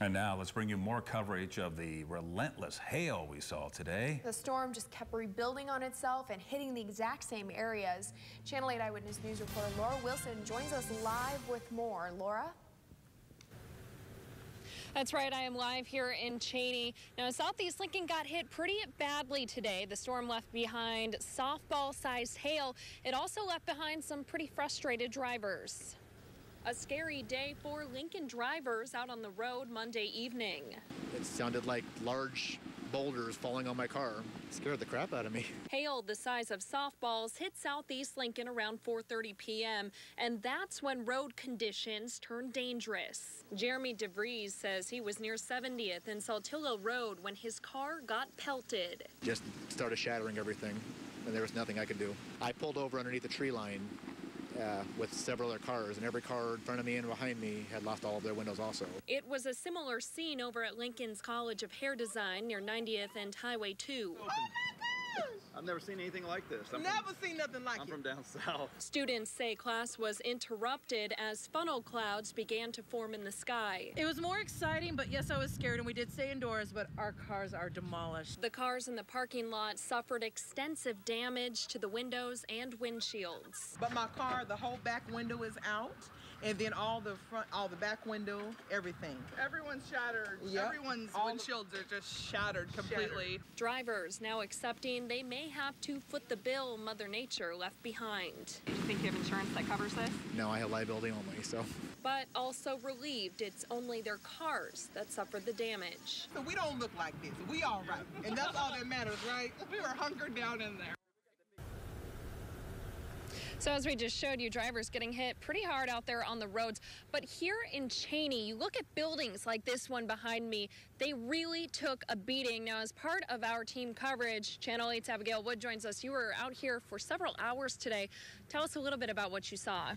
And now let's bring you more coverage of the relentless hail we saw today. The storm just kept rebuilding on itself and hitting the exact same areas. Channel 8 Eyewitness News reporter Laura Wilson joins us live with more. Laura? That's right, I am live here in Cheney. Now, Southeast Lincoln got hit pretty badly today. The storm left behind softball-sized hail. It also left behind some pretty frustrated drivers. A scary day for Lincoln drivers out on the road Monday evening. It sounded like large boulders falling on my car. It scared the crap out of me. Hail the size of softballs hit Southeast Lincoln around 4:30 p.m. and that's when road conditions turned dangerous. Jeremy DeVries says he was near 70th and Saltillo Road when his car got pelted. Just started shattering everything, and there was nothing I could do. I pulled over underneath the tree line with several other cars, and every car in front of me and behind me had lost all of their windows also. It was a similar scene over at Lincoln's College of Hair Design near 90th and Highway 2. Oh my gosh! I've never seen anything like this. Never seen nothing like it. I'm from down south. Students say class was interrupted as funnel clouds began to form in the sky. It was more exciting, but yes, I was scared, and we did stay indoors, but our cars are demolished. The cars in the parking lot suffered extensive damage to the windows and windshields. But my car, the whole back window is out, and then all the front, all the back window, everything. Everyone's shattered. Yep. Everyone's windshields are just shattered completely. Drivers now accepting they may have to foot the bill Mother Nature left behind. Do you think you have insurance that covers this? No, I have liability only, so. But also relieved it's only their cars that suffered the damage. So we don't look like this. We all right, and that's all that matters, right? We were hunkered down in there. So as we just showed you, drivers getting hit pretty hard out there on the roads. But here in Cheney, you look at buildings like this one behind me, they really took a beating. Now, as part of our team coverage, Channel 8's Abigail Wood joins us. You were out here for several hours today. Tell us a little bit about what you saw.